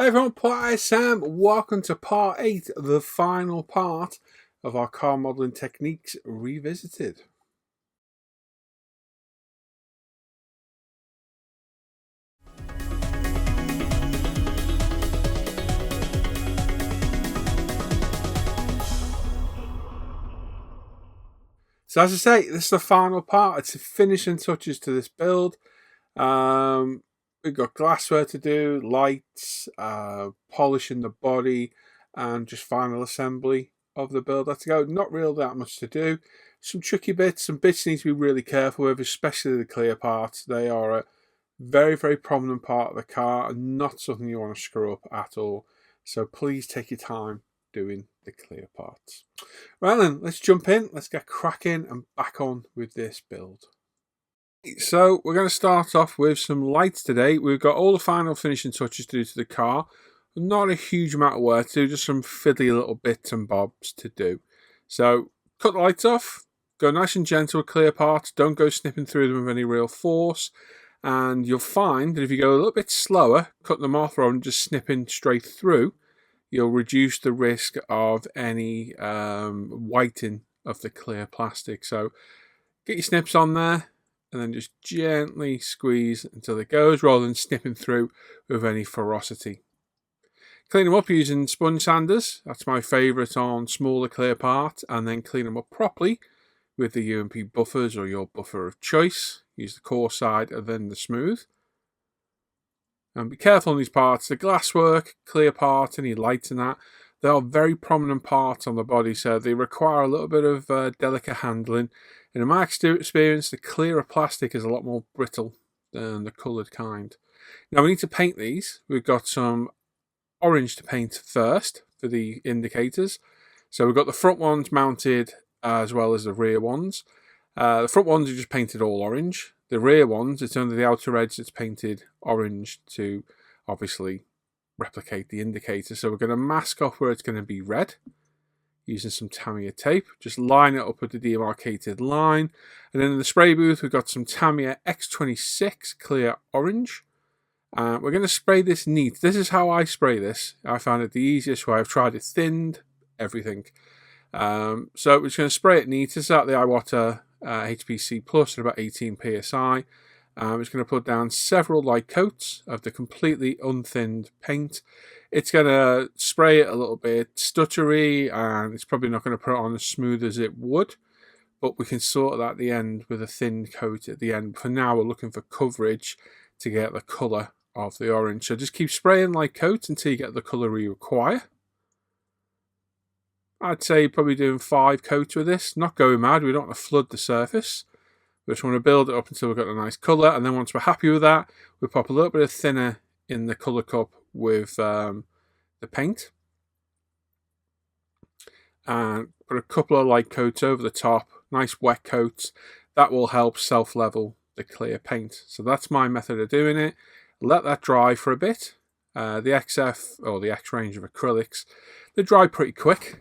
Hey everyone, Plot Sam. Welcome to part 8, the final part of our car modelling techniques revisited. So as I say, this is the final part. It's the finishing touches to this build. We've got glassware to do, lights, polishing the body, and just final assembly of the build. Let's go. Not really that much to do. Some tricky bits. Some bits need to be really careful with, especially the clear parts. They are a very, very prominent part of the car and not something you want to screw up at all. So please take your time doing the clear parts. Right then, let's jump in. Let's get cracking and back on with this build. So we're going to start off with some lights today. We've got all the final finishing touches to do to the car. Not a huge amount of work to do, just some fiddly little bits and bobs to do. So cut the lights off, go nice and gentle with clear parts, don't go snipping through them with any real force. And you'll find that if you go a little bit slower, cut them off rather than just snipping straight through, you'll reduce the risk of any whiting of the clear plastic. So get your snips on there and then just gently squeeze until it goes rather than snipping through with any ferocity. Clean them up using sponge sanders. That's my favourite on smaller clear parts, and then clean them up properly with the UMP buffers or your buffer of choice. Use the coarse side and then the smooth. And be careful on these parts. The glasswork, clear part, any lights and that, they are very prominent parts on the body, so they require a little bit of delicate handling. And in my experience, the clearer plastic is a lot more brittle than the coloured kind. Now we need to paint these. We've got some orange to paint first for the indicators. So we've got the front ones mounted as well as the rear ones. The front ones are just painted all orange. The rear ones, it's under the outer edge that's painted orange to obviously replicate the indicator. So we're going to mask off where it's going to be red using some Tamiya tape. Just line it up with the demarcated line. And then in the spray booth, we've got some Tamiya X26 clear orange. We're going to spray this neat. This is how I spray this. I found it the easiest way. I've tried it thinned, everything. So we're just going to spray it neat. This is out the iWater HPC Plus at about 18 psi. I'm just going to put down several light coats of the completely unthinned paint. It's going to spray it a little bit stuttery, and it's probably not going to put it on as smooth as it would, but we can sort that at the end with a thin coat at the end. For now, we're looking for coverage to get the colour of the orange. So just keep spraying light coats until you get the colour you require. I'd say probably doing 5 coats with this. Not going mad, we don't want to flood the surface. We just want to build it up until we've got a nice colour, and then once we're happy with that, we pop a little bit of thinner in the colour cup with the paint. And put a couple of light coats over the top, nice wet coats. That will help self-level the clear paint. So that's my method of doing it. Let that dry for a bit. The XF, or the X range of acrylics, they dry pretty quick.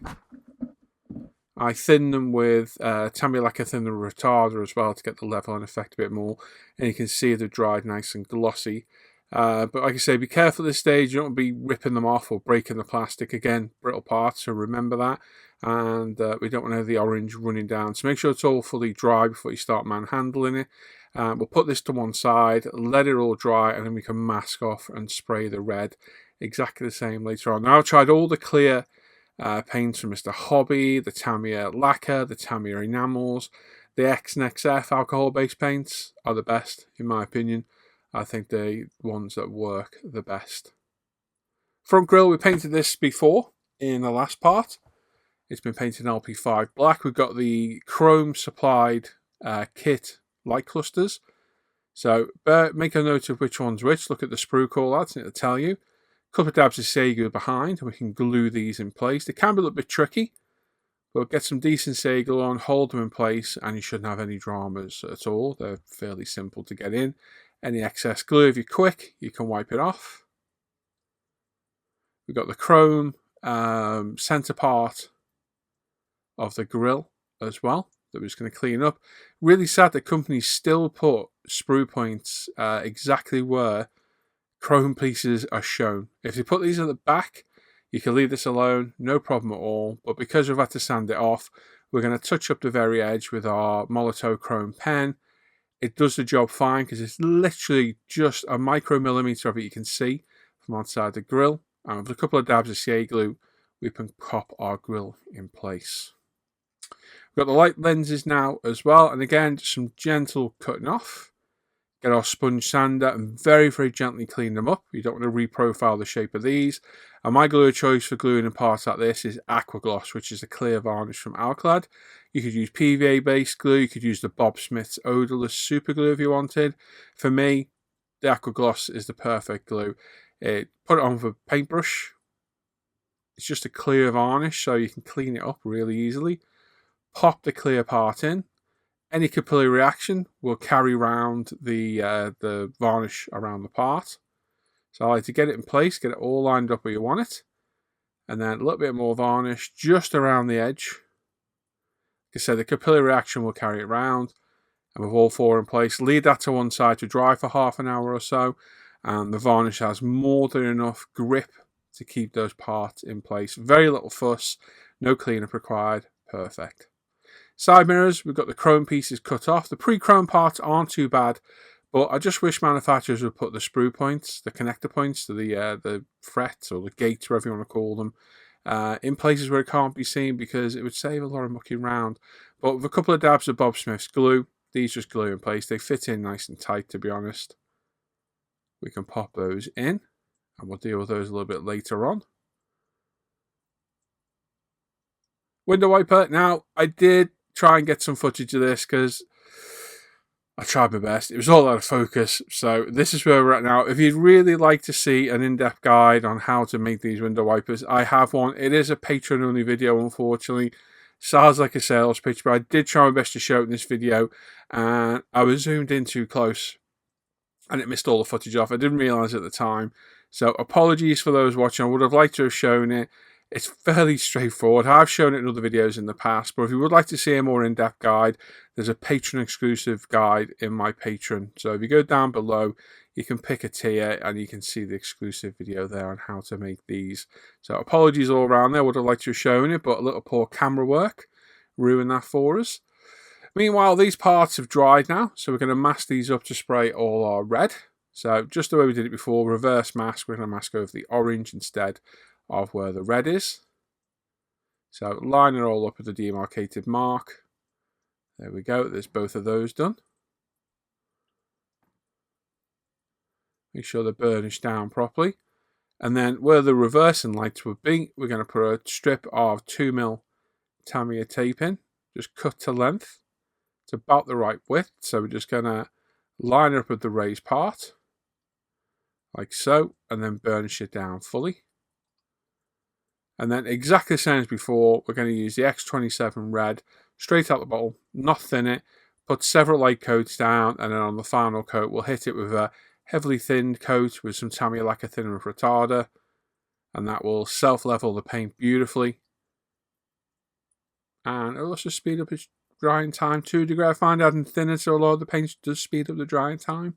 I thin them with Tamiya lacquer thinner retarder as well to get the level and effect a bit more. And you can see they've dried nice and glossy. But like I say, be careful at this stage. You don't want to be ripping them off or breaking the plastic. Again, brittle parts, so remember that. And we don't want to have the orange running down. So make sure it's all fully dry before you start manhandling it. We'll put this to one side, let it all dry, and then we can mask off and spray the red exactly the same later on. Now I've tried all the clear paints from Mr. Hobby, the Tamiya lacquer, the Tamiya enamels. The X and XF alcohol-based paints are the best, in my opinion. I think they're ones that work the best. Front grille, we painted this before in the last part. It's been painted in LP5 black. We've got the chrome supplied kit light clusters. So make a note of which one's which. Look at the sprue callouts and it'll tell you. A couple of dabs of Sega behind, and we can glue these in place. They can be a little bit tricky, but get some decent Sega on, hold them in place, and you shouldn't have any dramas at all. They're fairly simple to get in. Any excess glue, if you're quick, you can wipe it off. We've got the chrome center part of the grille as well that we're just going to clean up. Really sad that companies still put sprue points exactly where chrome pieces are shown. If you put these at the back, you can leave this alone, no problem at all. But because we've had to sand it off, we're going to touch up the very edge with our Molotow chrome pen. It does the job fine because it's literally just a micromillimeter of it you can see from outside the grill. And with a couple of dabs of CA glue, we can pop our grill in place. We've got the light lenses now as well, and again, just some gentle cutting off. Get our sponge sander and very, very gently clean them up. You don't want to reprofile the shape of these. And my glue of choice for gluing in parts like this is Aqua Gloss, which is a clear varnish from Alclad. You could use PVA-based glue. You could use the Bob Smith's odorless super glue if you wanted. For me, the Aqua Gloss is the perfect glue. Put it on with a paintbrush. It's just a clear varnish, so you can clean it up really easily. Pop the clear part in. Any capillary reaction will carry around the varnish around the part. So I like to get it in place, get it all lined up where you want it. And then a little bit more varnish just around the edge. Like I said, the capillary reaction will carry it around. And with all four in place, leave that to one side to dry for half an hour or so. And the varnish has more than enough grip to keep those parts in place. Very little fuss, no cleanup required, perfect. Side mirrors, we've got the chrome pieces cut off. The pre-chrome parts aren't too bad, but I just wish manufacturers would put the sprue points, the connector points to the frets or the gates, whatever you want to call them, in places where it can't be seen, because it would save a lot of mucking around. But with a couple of dabs of Bob Smith's glue, these just glue in place. They fit in nice and tight, to be honest. We can pop those in, and we'll deal with those a little bit later on. Window wiper. Now, I did try and get some footage of this because I tried my best. It was all out of focus, so this is where we're at now. If you'd really like to see an in-depth guide on how to make these window wipers, I have one. It is a Patreon-only video, unfortunately. Sounds like a sales pitch, but I did try my best to show it in this video, and I was zoomed in too close, and it missed all the footage off. I didn't realise at the time, so apologies for those watching. I would have liked to have shown it. It's fairly straightforward. I've shown it in other videos in the past, but if you would like to see a more in-depth guide, there's a Patreon exclusive guide in my Patreon. So if you go down below, you can pick a tier and you can see the exclusive video there on how to make these. So apologies all around there. Would have liked to have shown it, but a little poor camera work ruined that for us. Meanwhile, these parts have dried now, so we're going to mask these up to spray all our red. So just the way we did it before, reverse mask, we're going to mask over the orange instead of where the red is. So line it all up with the demarcated mark. There we go, there's both of those done. Make sure they're burnished down properly. And then where the reversing lights would be, we're going to put a strip of 2mm Tamiya tape in, just cut to length. It's about the right width, so we're just going to line it up with the raised part, like so, and then burnish it down fully. And then exactly the same as before, we're going to use the X27 red straight out the bottle, not thin it, put several light coats down, and then on the final coat, we'll hit it with a heavily thinned coat with some Tamiya lacquer thinner and retarder, and that will self-level the paint beautifully. And it'll also speed up its drying time to a degree. I find adding thinner to a lot of the paints does speed up the drying time.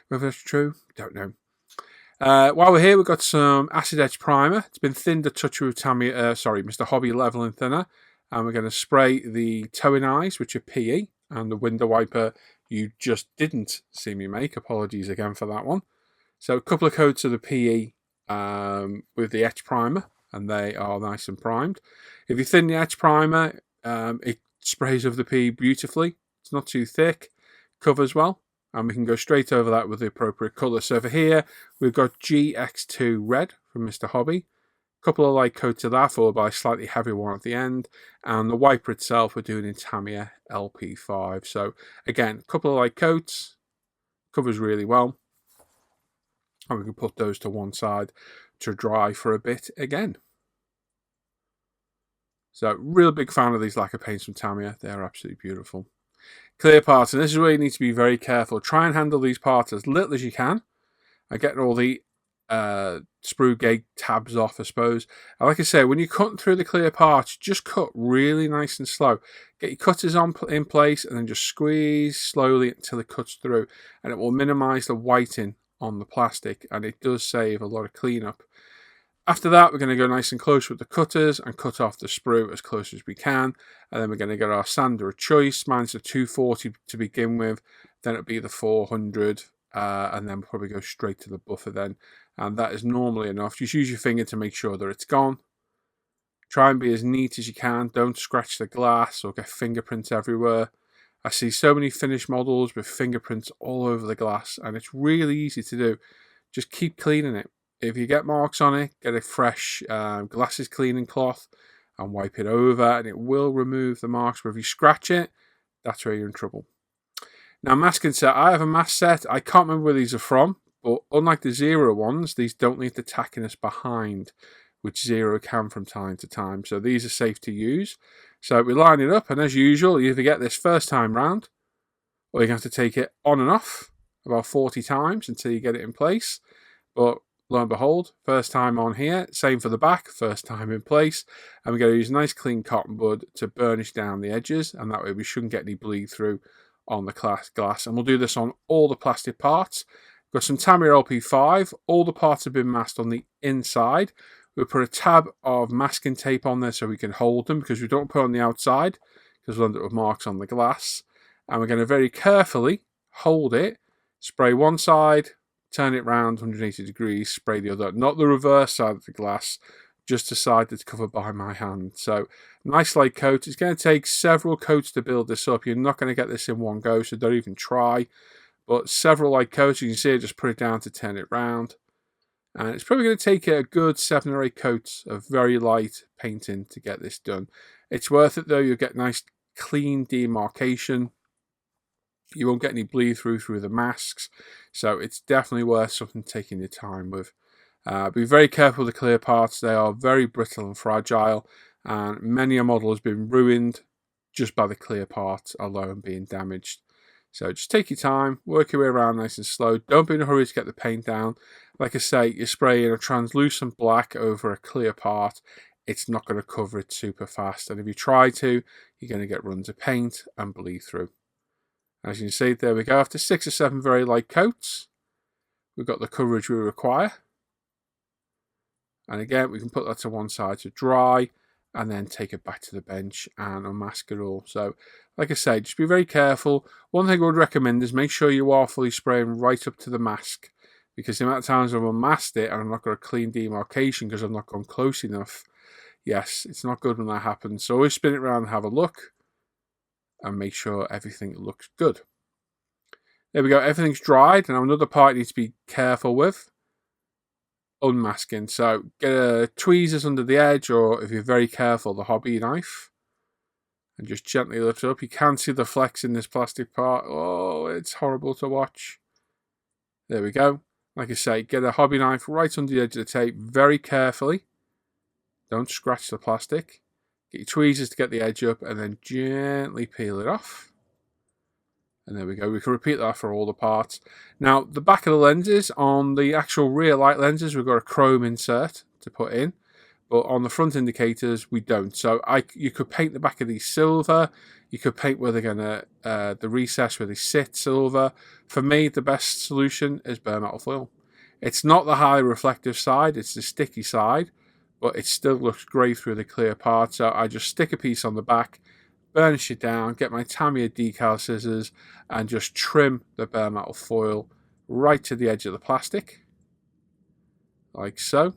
Whether that's true, don't know. While we're here, we've got some acid etch primer. It's been thinned a touch with Mr. Hobby leveling thinner, and we're going to spray the towing eyes, which are PE, and the window wiper you just didn't see me make. Apologies again for that one. So a couple of coats of the PE with the etch primer, and they are nice and primed. If you thin the etch primer, it sprays over the PE beautifully. It's not too thick, covers well. And we can go straight over that with the appropriate colour. So for here, we've got GX2 red from Mr. Hobby. A couple of light coats of that, followed by a slightly heavier one at the end. And the wiper itself, we're doing in Tamiya LP5. So again, a couple of light coats, covers really well. And we can put those to one side to dry for a bit again. So real big fan of these lacquer paints from Tamiya. They're absolutely beautiful. Clear parts, and this is where you need to be very careful. Try and handle these parts as little as you can. I get all the sprue gate tabs off, I suppose. And like I say, when you're cutting through the clear parts, just cut really nice and slow. Get your cutters in place and then just squeeze slowly until it cuts through. And it will minimise the whiting on the plastic, and it does save a lot of cleanup. After that, we're going to go nice and close with the cutters and cut off the sprue as close as we can. And then we're going to get our sander of choice. Mine's a 240 to begin with. Then it'll be the 400. And then we'll probably go straight to the buffer then. And that is normally enough. Just use your finger to make sure that it's gone. Try and be as neat as you can. Don't scratch the glass or get fingerprints everywhere. I see so many finished models with fingerprints all over the glass. And it's really easy to do. Just keep cleaning it. If you get marks on it, get a fresh glasses cleaning cloth and wipe it over, and it will remove the marks. But if you scratch it, that's where you're in trouble. Now, masking set. I have a mask set. I can't remember where these are from, but unlike the Zero ones, these don't leave the tackiness behind, which Zero can from time to time. So these are safe to use. So we line it up, and as usual, you either get this first time round, or you have to take it on and off about 40 times until you get it in place. But lo and behold, first time on here, same for the back, first time in place, and we're going to use nice clean cotton bud to burnish down the edges, and that way we shouldn't get any bleed through on the glass. And we'll do this on all the plastic parts. We've got some Tamiya LP5, all the parts have been masked on the inside. We'll put a tab of masking tape on there so we can hold them, because we don't put on the outside, because we'll end up with marks on the glass. And we're going to very carefully hold it, spray one side, turn it round 180 degrees, spray the other. Not the reverse side of the glass, just the side that's covered by my hand. So, nice light coat. It's going to take several coats to build this up. You're not going to get this in one go, so don't even try. But several light coats, you can see I just put it down to turn it round. And it's probably going to take a good 7 or 8 coats of very light painting to get this done. It's worth it though. You'll get nice clean demarcation. You won't get any bleed through the masks. So it's definitely worth something taking your time with. Be very careful with the clear parts. They are very brittle and fragile. And many a model has been ruined just by the clear parts alone being damaged. So just take your time, work your way around nice and slow. Don't be in a hurry to get the paint down. Like I say, you're spraying a translucent black over a clear part. It's not going to cover it super fast. And if you try to, you're going to get runs of paint and bleed through. As you can see, there we go. After 6 or 7 very light coats, we've got the coverage we require. And again, we can put that to one side to dry and then take it back to the bench and unmask it all. So, like I say, just be very careful. One thing I would recommend is make sure you are fully spraying right up to the mask, because the amount of times I've unmasked it and I'm not got a clean demarcation because I've not gone close enough. Yes, it's not good when that happens. So always spin it around and have a look and make sure everything looks good. There we go, everything's dried. Now another part you need to be careful with, unmasking. So get tweezers under the edge, or if you're very careful, the hobby knife, and just gently lift it up. You can see the flex in this plastic part. Oh, it's horrible to watch. There we go. Like I say, get a hobby knife right under the edge of the tape very carefully. Don't scratch the plastic. Get your tweezers to get the edge up and then gently peel it off. And there we go. We can repeat that for all the parts. Now, the back of the lenses, on the actual rear light lenses, we've got a chrome insert to put in. But on the front indicators, we don't. So you could paint the back of these silver. You could paint where they're going to, the recess where they sit silver. For me, the best solution is bare metal foil. It's not the highly reflective side, it's the sticky side, but it still looks great through the clear part. So I just stick a piece on the back, burnish it down, get my Tamiya decal scissors, and just trim the bare metal foil right to the edge of the plastic, like so.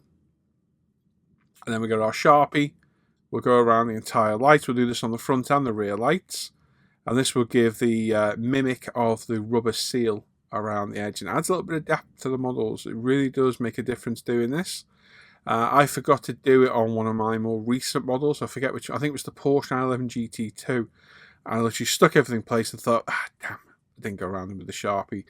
And then we got our Sharpie. We'll go around the entire light. We'll do this on the front and the rear lights. And this will give the mimic of the rubber seal around the edge and adds a little bit of depth to the models. It really does make a difference doing this. I forgot to do it on one of my more recent models. I forget which. I think it was the Porsche 911 GT2. I literally stuck everything in place and thought, damn, I didn't go around them with the Sharpie.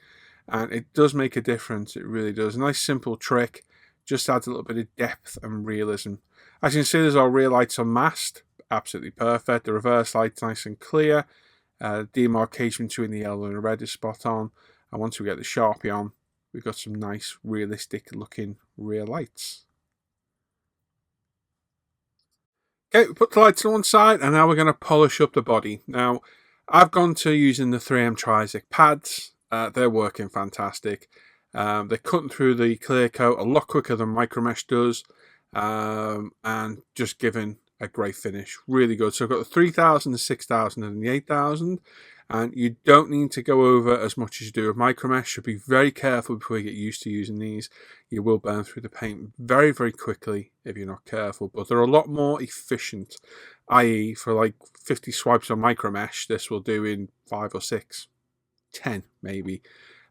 And it does make a difference. It really does. A nice simple trick. Just adds a little bit of depth and realism. As you can see, there's our rear lights unmasked. Absolutely perfect. The reverse light's nice and clear. Demarcation between the yellow and the red is spot on. And once we get the Sharpie on, we've got some nice realistic looking rear lights. Okay, we put the lights on one side and now we're going to polish up the body. Now, I've gone to using the 3M Trizic pads. They're working fantastic. They're cutting through the clear coat a lot quicker than Micromesh does, and just giving a great finish. Really good. So I've got the 3000, the 6000 and the 8000, and you don't need to go over as much as you do with Micromesh. So be very careful before you get used to using these. You will burn through the paint very, very quickly if you're not careful, but they're a lot more efficient, i.e. for like 50 swipes on Micromesh, this will do in 5 or 6, 10 maybe.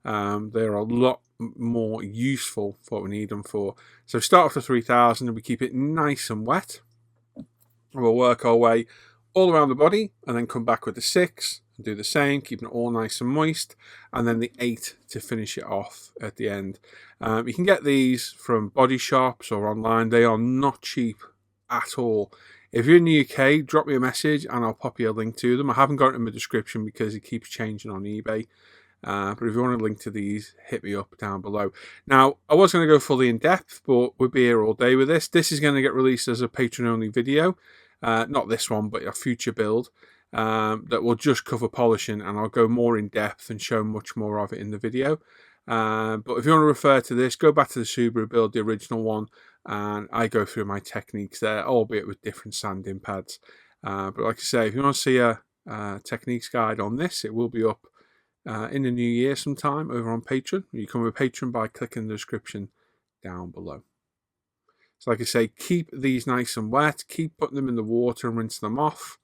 They're a lot more useful for what we need them for. So start off to 3000 and we keep it nice and wet. We'll work our way all around the body and then come back with the 6 and do the same, keeping it all nice and moist, and then the 8 to finish it off at the end. You can get these from body shops or online. They are not cheap at all. If you're in the UK, drop me a message and I'll pop you a link to them. I haven't got it in the description because it keeps changing on eBay. But if you want a link to these, hit me up down below. Now, I was going to go fully in depth, but we'll be here all day with this. This is going to get released as a patron-only video. Not this one, but a future build that will just cover polishing, and I'll go more in depth and show much more of it in the video. But if you want to refer to this, go back to the Subaru build, the original one, and I go through my techniques there, albeit with different sanding pads. But like I say, if you want to see a techniques guide on this, it will be up in the new year sometime over on Patreon. You can become a patron by clicking the description down below. So like I say, keep these nice and wet, keep putting them in the water and rinse them off,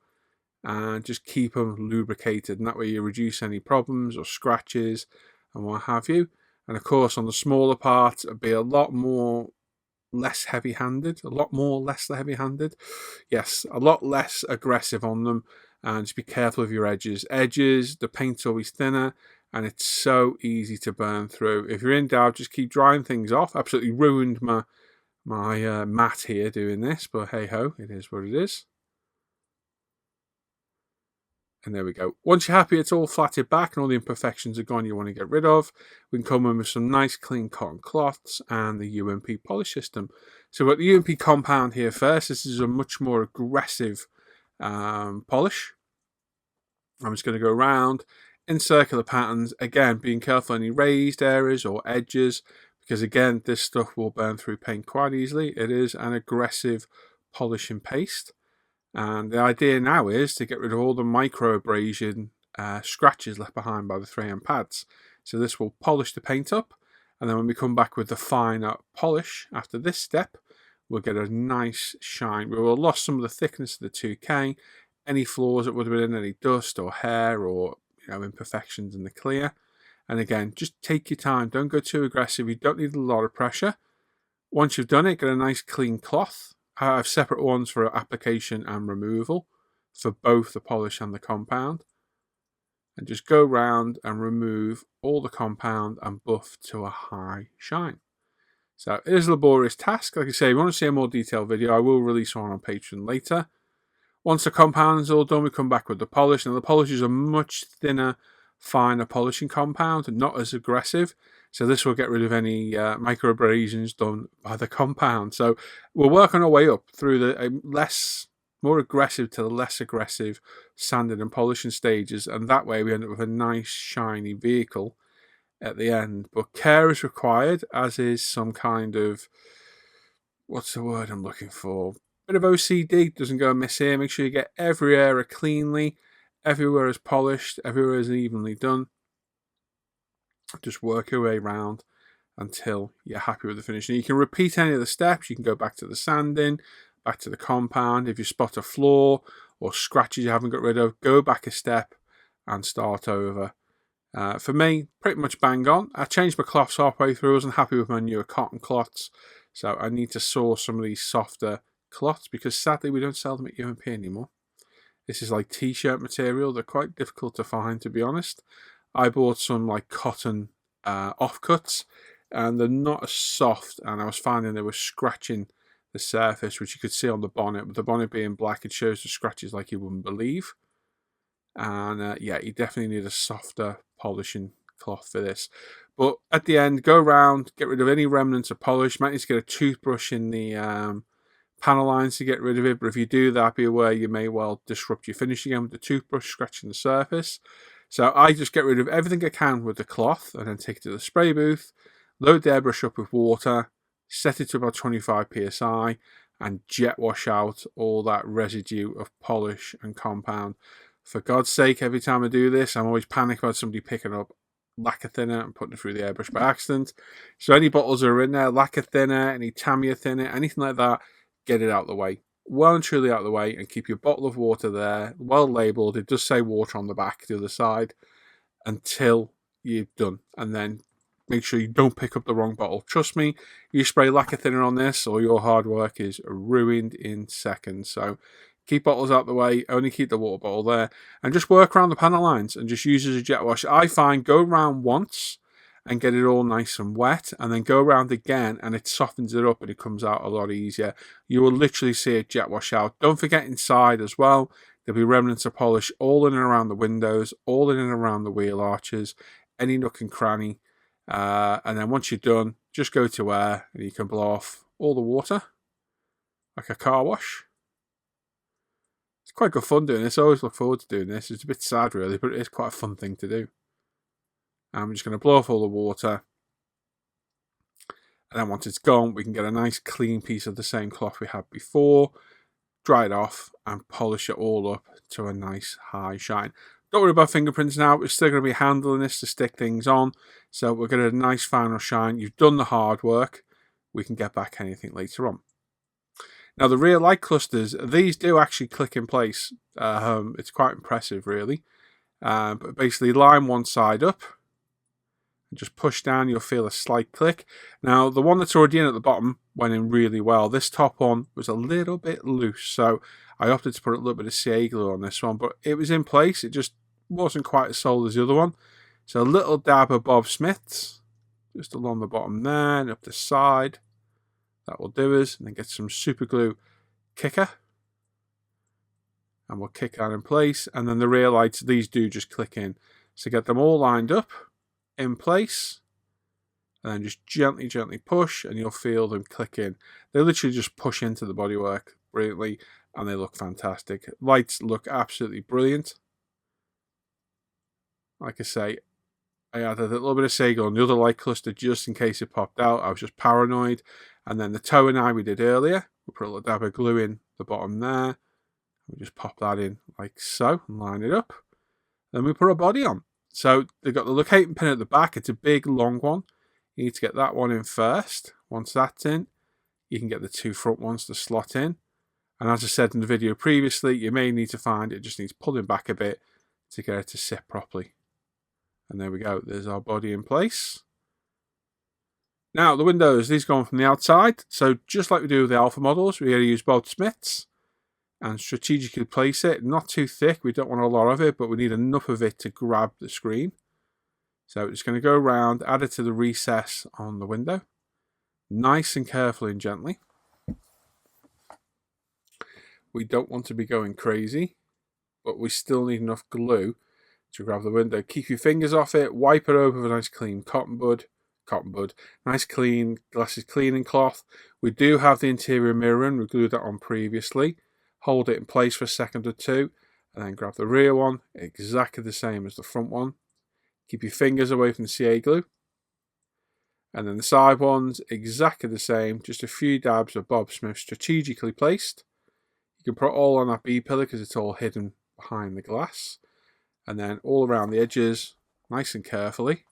and just keep them lubricated, and that way you reduce any problems or scratches and what have you. And of course on the smaller parts it'll be a lot more less heavy-handed, yes, a lot less aggressive on them. And just be careful of your edges. The paint's always thinner, and it's so easy to burn through. If you're in doubt, just keep drying things off. Absolutely ruined my mat here doing this, but hey ho, it is what it is. And there we go. Once you're happy it's all flatted back and all the imperfections are gone you want to get rid of, we can come in with some nice clean cotton cloths and the UMP polish system. So we've got the UMP compound here first. This is a much more aggressive polish. I'm just going to go around in circular patterns, again being careful any raised areas or edges, because again this stuff will burn through paint quite easily. It is an aggressive polishing paste, and the idea now is to get rid of all the micro abrasion scratches left behind by the 3M pads. So this will polish the paint up, and then when we come back with the finer polish after this step, we'll get a nice shine. We will have lost some of the thickness of the 2K, any flaws that would have been in any dust or hair or imperfections in the clear. And again, just take your time. Don't go too aggressive. You don't need a lot of pressure. Once you've done it, get a nice clean cloth. I have separate ones for application and removal for both the polish and the compound. And just go round and remove all the compound and buff to a high shine. So it is a laborious task. Like I say, if you want to see a more detailed video, I will release one on Patreon later. Once the compound is all done, we come back with the polish. Now the polish is a much thinner, finer polishing compound and not as aggressive. So this will get rid of any micro abrasions done by the compound. So we'll work on our way up through the more aggressive to the less aggressive sanding and polishing stages. And that way we end up with a nice shiny vehicle at the end. But care is required, as is some kind of, what's the word I'm looking for? Bit of OCD doesn't go amiss here. Make sure you get every area cleanly, everywhere is polished, everywhere is evenly done. Just work your way around until you're happy with the finish. And you can repeat any of the steps. You can go back to the sanding, back to the compound. If you spot a flaw or scratches you haven't got rid of, go back a step and start over. For me, pretty much bang on. I changed my cloths halfway through. I wasn't happy with my newer cotton cloths, so I need to source some of these softer cloths because sadly we don't sell them at UMP anymore. This is like t-shirt material. They're quite difficult to find, to be honest. I bought some like cotton offcuts and they're not as soft, and I was finding they were scratching the surface, which you could see on the bonnet. But the bonnet being black, it shows the scratches like you wouldn't believe. And yeah, you definitely need a softer polishing cloth for this. But at the end, go around, get rid of any remnants of polish. Might need to get a toothbrush in the panel lines to get rid of it, but if you do that, be aware you may well disrupt your finish again with the toothbrush scratching the surface. So I just get rid of everything I can with the cloth and then take it to the spray booth, load the airbrush up with water, set it to about 25 psi, and jet wash out all that residue of polish and compound. For God's sake, every time I do this, I'm always panicking about somebody picking up lacquer thinner and putting it through the airbrush by accident. So any bottles that are in there, lacquer thinner, any Tamiya thinner, anything like that, get it out of the way. Well and truly out of the way, and keep your bottle of water there, well labelled. It does say water on the back, the other side, until you're done. And then make sure you don't pick up the wrong bottle. Trust me, you spray lacquer thinner on this, or your hard work is ruined in seconds. So keep bottles out the way, only keep the water bottle there, and just work around the panel lines and just use it as a jet wash. I find go around once and get it all nice and wet, and then go around again and it softens it up and it comes out a lot easier. You will literally see it jet wash out. Don't forget inside as well, there'll be remnants of polish all in and around the windows, all in and around the wheel arches, any nook and cranny. And then once you're done, just go to air and you can blow off all the water like a car wash. It's quite good fun doing this. I always look forward to doing this. It's a bit sad really, but it is quite a fun thing to do. I'm just going to blow off all the water. And then once it's gone, we can get a nice clean piece of the same cloth we had before, dry it off and polish it all up to a nice high shine. Don't worry about fingerprints now. We're still going to be handling this to stick things on. So we're going to get a nice final shine. You've done the hard work. We can get back anything later on. Now the rear light clusters, these do actually click in place. It's quite impressive really. But basically line one side up. Just push down, you'll feel a slight click. Now, the one that's already in at the bottom went in really well. This top one was a little bit loose, so I opted to put a little bit of CA glue on this one, but it was in place. It just wasn't quite as solid as the other one. So a little dab of Bob Smith's, just along the bottom there and up the side. That will do us. And then get some super glue kicker. And we'll kick that in place. And then the rear lights, these do just click in. So get them all lined up in place, and then just gently push and you'll feel them click in. They literally just push into the bodywork brilliantly and they look fantastic. Lights look absolutely brilliant. Like I say, I added a little bit of Sago on the other light cluster just in case it popped out. I was just paranoid. And then the toe and eye we did earlier, we put a little dab of glue in the bottom there. We just pop that in like so and line it up. Then we put a body on. So they've got the locating pin at the back. It's a big, long one. You need to get that one in first. Once that's in, you can get the two front ones to slot in. And as I said in the video previously, you may need to find it just needs pulling back a bit to get it to sit properly. And there we go. There's our body in place. Now, the windows, these go on from the outside. So just like we do with the Alpha models, we're going to use Bob Smith's and strategically place it. Not too thick, we don't want a lot of it, but we need enough of it to grab the screen. So it's going to go around, add it to the recess on the window. Nice and carefully and gently. We don't want to be going crazy, but we still need enough glue to grab the window. Keep your fingers off it, wipe it over with a nice clean cotton bud, nice clean glasses cleaning cloth. We do have the interior mirror in, we glued that on previously. Hold it in place for a second or two, and then grab the rear one, exactly the same as the front one. Keep your fingers away from the CA glue. And then the side ones, exactly the same, just a few dabs of Bob Smith strategically placed. You can put it all on that B-pillar because it's all hidden behind the glass. And then all around the edges, nice and carefully.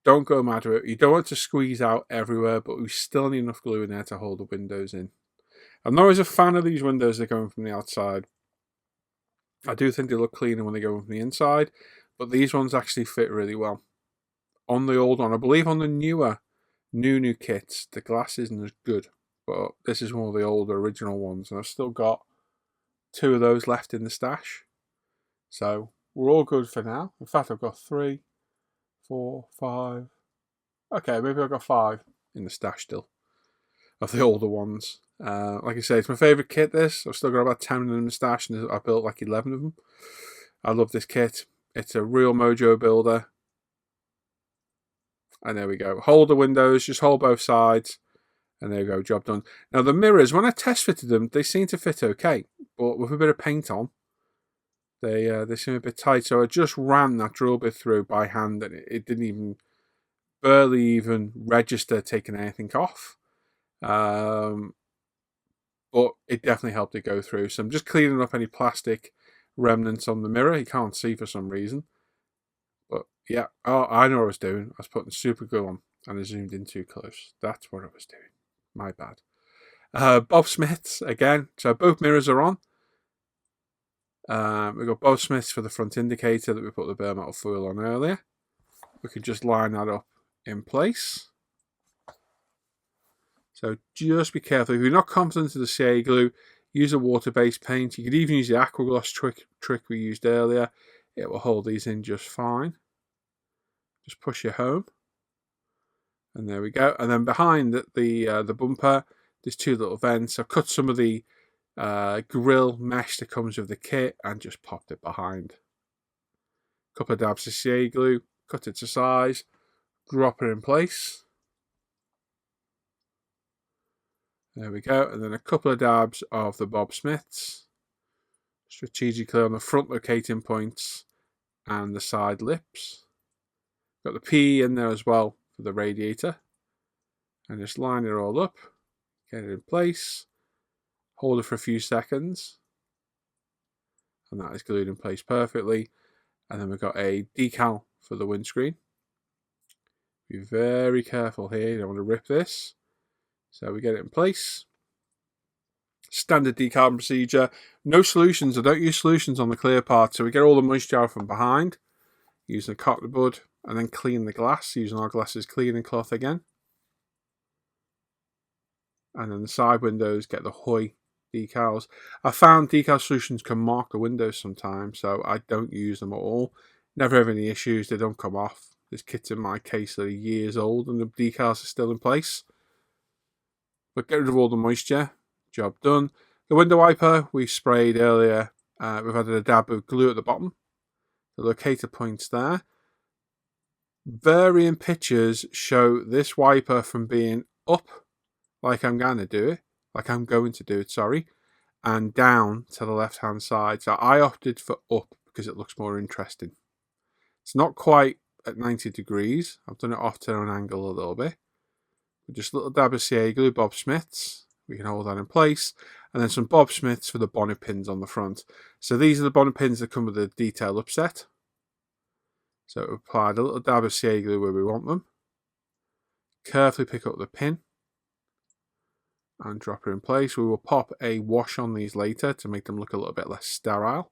Don't go mad with it. You don't want to squeeze out everywhere, but we still need enough glue in there to hold the windows in. I'm not always a fan of these windows that are going from the outside. I do think they look cleaner when they go from the inside, but these ones actually fit really well. On the old one, I believe on the newer, new kits, the glass isn't as good, but this is one of the older original ones, and I've still got 2 of those left in the stash. So we're all good for now. In fact, I've got 3, 4, 5. Okay, maybe I've got 5 in the stash still of the older ones. Like I say, it's my favourite kit, this. I've still got about 10 in the stash, and I built like 11 of them. I love this kit. It's a real mojo builder. And there we go. Hold the windows, just hold both sides. And there you go, job done. Now the mirrors, when I test fitted them, they seem to fit okay. But with a bit of paint on, They seem a bit tight, so I just ran that drill bit through by hand, and it didn't even barely even register taking anything off. But it definitely helped it go through. So I'm just cleaning up any plastic remnants on the mirror. You can't see for some reason. But yeah, oh, I know what I was doing. I was putting super glue on and I zoomed in too close. That's what I was doing. My bad. Bob Smiths again. So both mirrors are on. We've got Bob Smiths for the front indicator that we put the bare metal foil on earlier. We can just line that up in place. So just be careful. If you're not confident of the CA glue, use a water-based paint. You could even use the aquagloss trick we used earlier. It will hold these in just fine. Just push it home. And there we go. And then behind the bumper, there's two little vents. I've cut some of the Grille mesh that comes with the kit and just popped it behind. A couple of dabs of CA glue, cut it to size, drop it in place. There we go. And then a couple of dabs of the Bob Smiths, strategically on the front locating points and the side lips. Got the P in there as well for the radiator. And just line it all up, get it in place, hold it for a few seconds. And that is glued in place perfectly. And then we've got a decal for the windscreen. Be very careful here, you don't want to rip this. So we get it in place. Standard decal procedure. No solutions. I don't use solutions on the clear part. So we get all the moisture out from behind using a cotton bud and then clean the glass using our glasses cleaning cloth again. And then the side windows get the Hoy decals. I found decal solutions can mark the windows sometimes, so I don't use them at all. Never have any issues. They don't come off. This kit's in my case that are years old and the decals are still in place. But get rid of all the moisture. Job done. The window wiper we sprayed earlier. We've added a dab of glue at the bottom. The locator points there. Varying pictures show this wiper from being up, like I'm going to do it, and down to the left hand side. So I opted for up because it looks more interesting. It's not quite at 90 degrees. I've done it off to an angle a little bit. Just a little dab of CA glue, Bob Smiths. We can hold that in place. And then some Bob Smiths for the bonnet pins on the front. So these are the bonnet pins that come with the detail upset. So we applied a little dab of CA glue where we want them. Carefully pick up the pin and drop it in place. We will pop a wash on these later to make them look a little bit less sterile.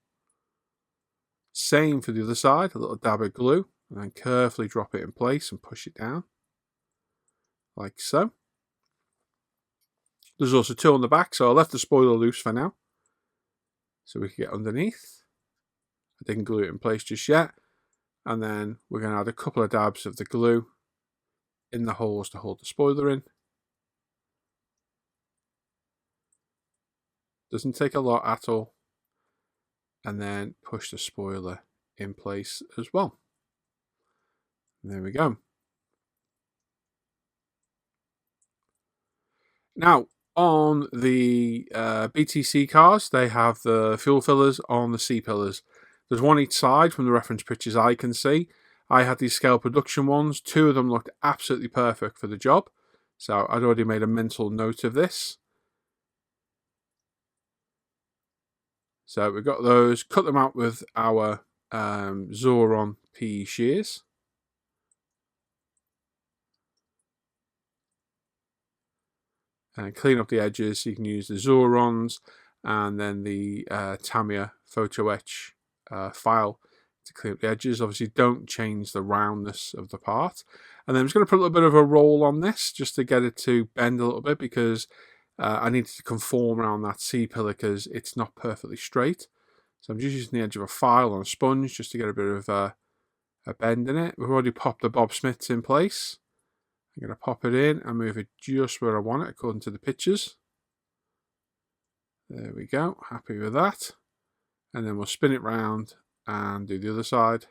Same for the other side, a little dab of glue, and then carefully drop it in place and push it down, like so. There's also two on the back, so I left the spoiler loose for now, so we can get underneath. I didn't glue it in place just yet, and then we're going to add a couple of dabs of the glue in the holes to hold the spoiler in. Doesn't take a lot at all. And then push the spoiler in place as well. And there we go. Now, on the BTC cars, they have the fuel fillers on the C-pillars. There's one each side from the reference pictures I can see. I had these scale production ones. Two of them looked absolutely perfect for the job. So I'd already made a mental note of this. So we've got those, cut them out with our Zoron PE shears. And clean up the edges, so you can use the Zorons and then the Tamiya Photo Etch file to clean up the edges. Obviously don't change the roundness of the part. And then I'm just going to put a little bit of a roll on this just to get it to bend a little bit because I need to conform around that C-pillar because it's not perfectly straight. So I'm just using the edge of a file on a sponge just to get a bit of a bend in it. We've already popped the Bob Smiths in place. I'm going to pop it in and move it just where I want it according to the pictures. There we go, happy with that. And then we'll spin it round and do the other side.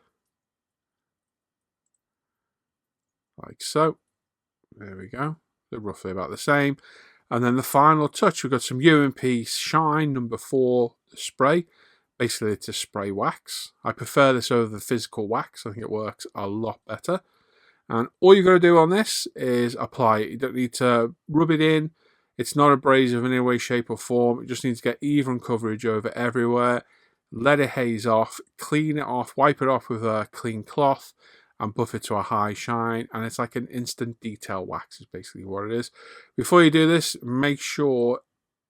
Like so. There we go. They're roughly about the same. And then the final touch, we've got some UMP Shine number 4 spray. basically it's a spray wax. I prefer this over the physical wax. I think it works a lot better. And all you've got to do on this is apply it. You don't need to rub it in. It's not abrasive in any way, shape or form. It just needs to get even coverage over everywhere. Let it haze off, clean it off, wipe it off with a clean cloth and buff it to a high shine. And it's like an instant detail wax is basically what it is. Before you do this, make sure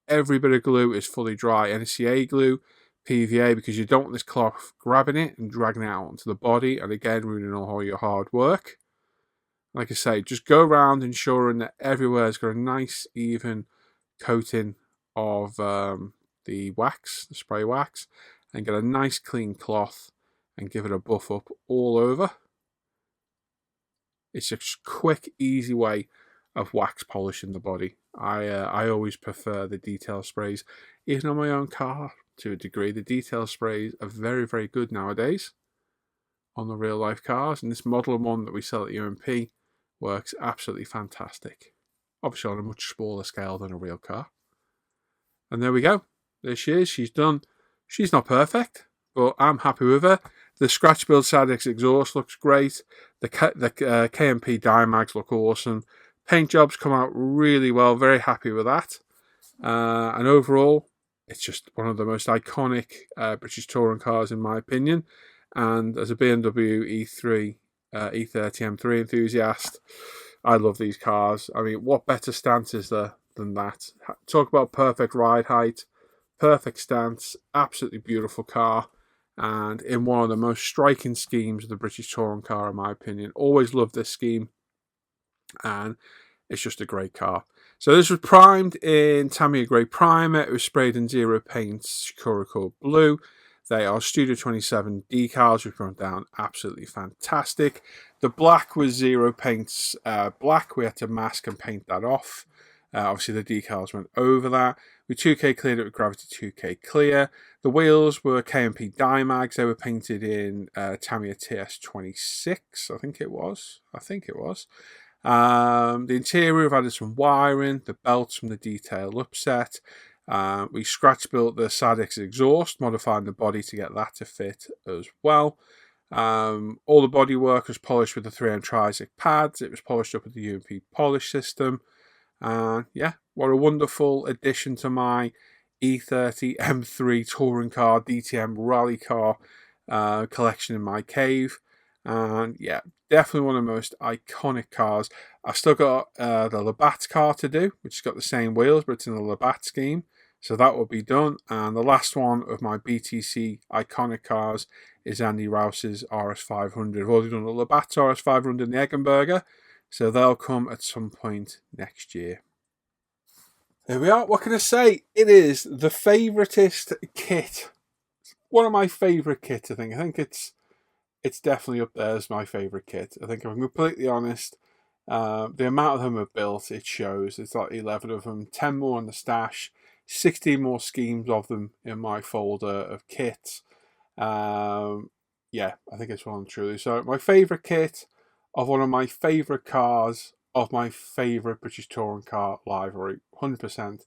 every bit of glue is fully dry. NCA glue, PVA, because you don't want this cloth grabbing it and dragging it out onto the body. And again, ruining all your hard work. Like I say, just go around ensuring that everywhere's got a nice even coating of the wax, the spray wax, and get a nice clean cloth and give it a buff up all over. It's a quick, easy way of wax polishing the body. I always prefer the detail sprays, even on my own car to a degree. The detail sprays are very, very good nowadays on the real life cars, and this Model 1 that we sell at UMP works absolutely fantastic. Obviously on a much smaller scale than a real car. And there we go. There she is. She's done. She's not perfect, but I'm happy with her. The scratch build Sadex exhaust looks great. The KMP Beemax look awesome. Paint jobs come out really well. Very happy with that. And overall, it's just one of the most iconic British touring cars in my opinion. And as a BMW E30 M3 enthusiast, I love these cars. I mean, what better stance is there than that? Talk about perfect ride height, perfect stance, absolutely beautiful car, and in one of the most striking schemes of the British touring car in my opinion. Always loved this scheme, and it's just a great car. So this was primed in Tamiya Grey Primer. It was sprayed in Zero Paints Curacoat Blue. They are Studio 27 decals, which went down absolutely fantastic. The black was Zero Paints black. We had to mask and paint that off. Obviously, the decals went over that. We 2K cleared it with Gravity 2K Clear. The wheels were KMP Beemax. They were painted in Tamiya TS26, I think it was. The interior, we've added some wiring, the belts from the detail upset. We scratch built the Sadex exhaust, modifying the body to get that to fit as well. All the bodywork was polished with the 3M Trizic pads. It was polished up with the UMP polish system. Yeah, what a wonderful addition to my E30 M3 touring car, DTM rally car collection in my cave. And yeah, definitely one of the most iconic cars. I've still got the Labatt car to do, which has got the same wheels, but it's in the Labatt scheme. So that will be done. And the last one of my BTC iconic cars is Andy Rouse's RS500. I've already done the Labatt RS500 and the Eggenberger, so they'll come at some point next year. There we are. What can I say? It is the favouriteest kit. One of my favourite kits, I think. I think it's definitely up there as my favourite kit. I think if I'm completely honest, the amount of them I've built, it shows. It's like 11 of them, 10 more in the stash, 16 more schemes of them in my folder of kits. Yeah, I think it's well and truly. So my favourite kit of one of my favourite cars of my favourite British touring car livery, 100%.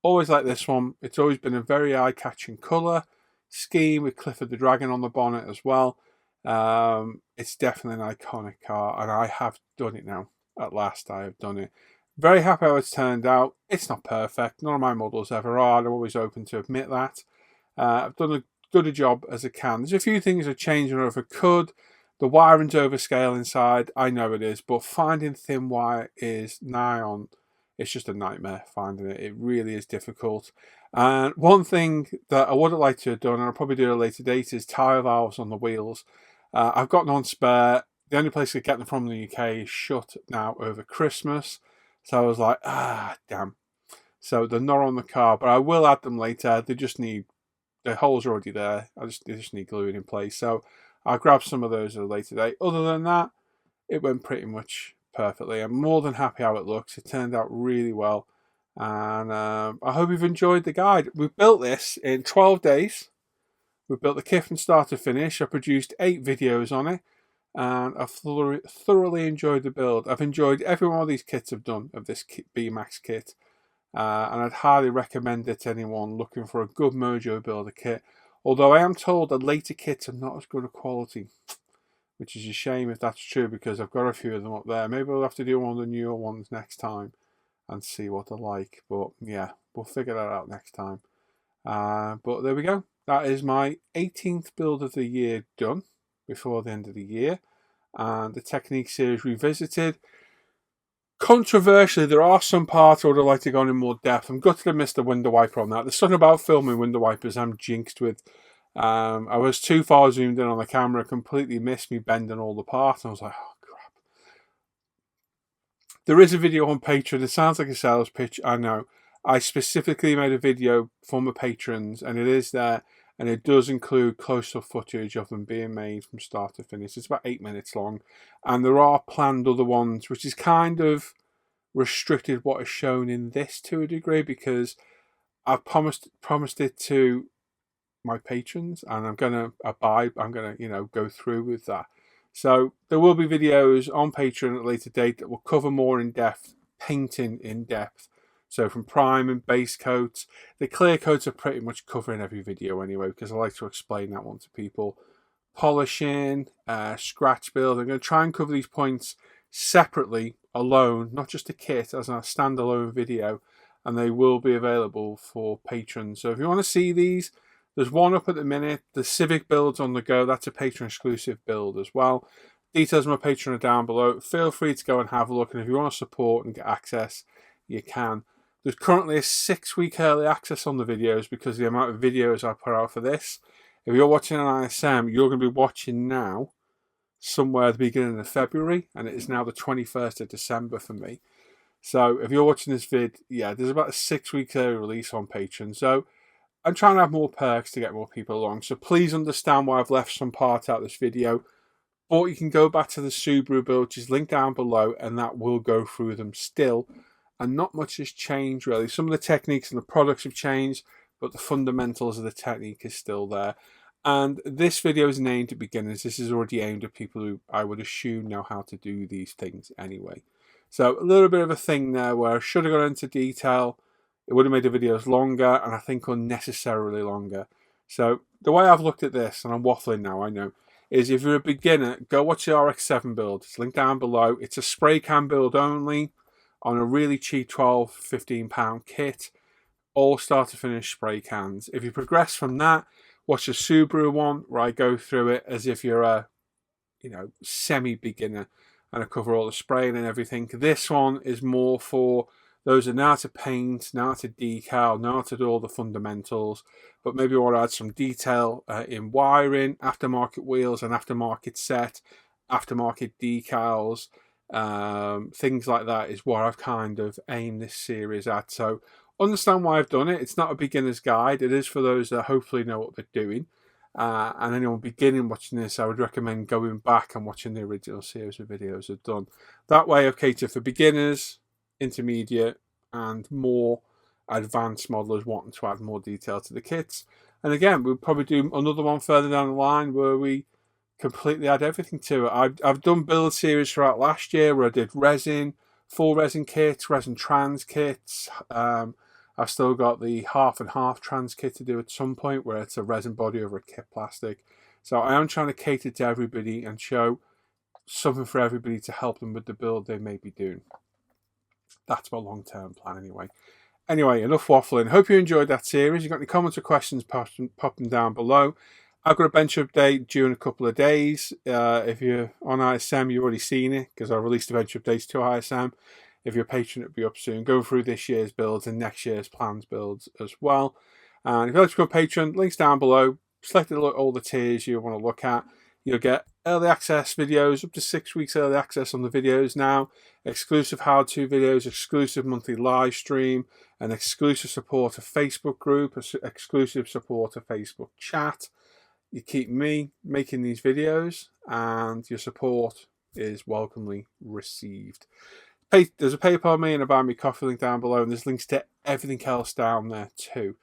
Always like this one. It's always been a very eye-catching colour scheme with Clifford the Dragon on the bonnet as well. It's definitely an iconic car, and I have done it now. At last, I have done it. Very happy how it's turned out. It's not perfect. None of my models ever are. I'm always open to admit that. I've done as good a job as I can. There's a few things I've changed if I could. The wiring's overscale inside. I know it is, but finding thin wire is nigh on. It's just a nightmare finding it. It really is difficult. And one thing that I would have liked to have done, and I'll probably do at a later date, is tyre valves on the wheels. I've got none spare. The only place I get them from in the UK is shut now over Christmas. So I was like, damn. So they're not on the car, but I will add them later. They just need, the holes are already there. They just need gluing in place. So I'll grab some of those at a later date. Other than that, it went pretty much perfectly. I'm more than happy how it looks. It turned out really well. And I hope you've enjoyed the guide. We built this in 12 days. We built the kit from start to finish. I produced 8 videos on it. And I've thoroughly enjoyed the build. I've enjoyed every one of these kits I've done of this Beemax kit. And I'd highly recommend it to anyone looking for a good Mojo builder kit. Although I am told the later kits are not as good a quality, which is a shame if that's true, because I've got a few of them up there. Maybe we'll have to do one of the newer ones next time and see what they're like. But yeah, we'll figure that out next time. But there we go. That is my 18th build of the year done before the end of the year. And the Technique series revisited. Controversially, there are some parts I would have liked to go in more depth. I'm gutted I missed the window wiper on that. There's something about filming window wipers I'm jinxed with. I was too far zoomed in on the camera, completely missed me bending all the parts, and I was like, oh crap. There is a video on Patreon. It sounds like a sales pitch, I know. I specifically made a video for my patrons, and it is there, and it does include close-up footage of them being made from start to finish. It's about 8 minutes long, and there are planned other ones, which is kind of restricted what is shown in this to a degree, because I've promised it to my patrons, and I'm gonna go through with that. So there will be videos on Patreon at a later date that will cover more in depth, painting in depth. So from prime and base coats, the clear coats are pretty much covering every video anyway, because I like to explain that one to people. Polishing, scratch build. I'm going to try and cover these points separately, alone, not just a kit, as a standalone video, and they will be available for patrons. So if you want to see these, there's one up at the minute. The Civic build's on the go. That's a patron exclusive build as well. Details of my Patreon are down below. Feel free to go and have a look, and if you want to support and get access, you can. There's currently a 6-week early access on the videos because of the amount of videos I put out for this. If you're watching on ISM, you're going to be watching now somewhere at the beginning of February, and it is now the 21st of December for me. So if you're watching this vid, yeah, there's about a 6-week early release on Patreon. So I'm trying to have more perks to get more people along. So please understand why I've left some part out of this video. But you can go back to the Subaru build, which is linked down below, and that will go through them still. And not much has changed, really. Some of the techniques and the products have changed, but the fundamentals of the technique is still there. And this video is aimed at beginners. This is already aimed at people who I would assume know how to do these things anyway. So a little bit of a thing there where I should have gone into detail. It would have made the videos longer, and I think unnecessarily longer. So the way I've looked at this, and I'm waffling now, I know, is if you're a beginner, go watch the RX-7 build. It's linked down below. It's a spray can build only on a really cheap £12, £15 kit. All start to finish spray cans. If you progress from that, watch the Subaru one where I go through it as if you're a semi-beginner, and I cover all the spraying and everything. This one is more for those who know how to paint, know how to decal, know how to do all the fundamentals, but maybe want to add some detail in wiring, aftermarket wheels, and aftermarket set, aftermarket decals, things like that is what I've kind of aimed this series at. So understand why I've done it. It's not a beginner's guide. It is for those that hopefully know what they're doing. And anyone beginning watching this, I would recommend going back and watching the original series of videos I've done. That way I've catered for beginners, intermediate, and more advanced modelers wanting to add more detail to the kits. And again, we'll probably do another one further down the line where we completely add everything to it. I've done build series throughout last year where I did resin, full resin kits, resin trans kits. I've still got the half and half trans kit to do at some point where it's a resin body over a kit plastic. So I am trying to cater to everybody and show something for everybody to help them with the build they may be doing. That's my long-term plan anyway. Anyway, enough waffling. Hope you enjoyed that series. If you've got any comments or questions, pop them down below. I've got a bench update due in a couple of days. If you're on ISM, you've already seen it because I released the bench updates to ISM. If you're a patron, it'll be up soon. Go through this year's builds and next year's plans builds as well. And if you'd like to become a patron, links down below. Select all the tiers you want to look at. You'll get early access videos, up to 6 weeks early access on the videos now, exclusive how-to videos, exclusive monthly live stream, an exclusive support of Facebook group, exclusive support of Facebook chat. You keep me making these videos, and your support is welcomely received. There's a PayPal me and a Buy Me Coffee link down below, and there's links to everything else down there too,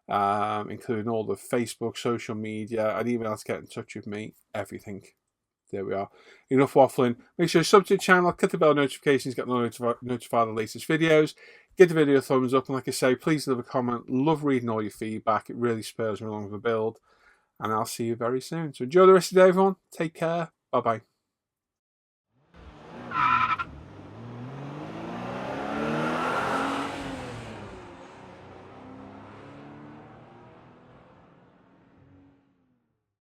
including all the Facebook, social media, and email to get in touch with me, everything. There we are. Enough waffling. Make sure you sub to the channel, click the bell notifications, get notified of the latest videos. Give the video a thumbs up, and like I say, please leave a comment. Love reading all your feedback. It really spurs me along the build. and I'll see you very soon. So enjoy the rest of the day, everyone. Take care. Bye-bye.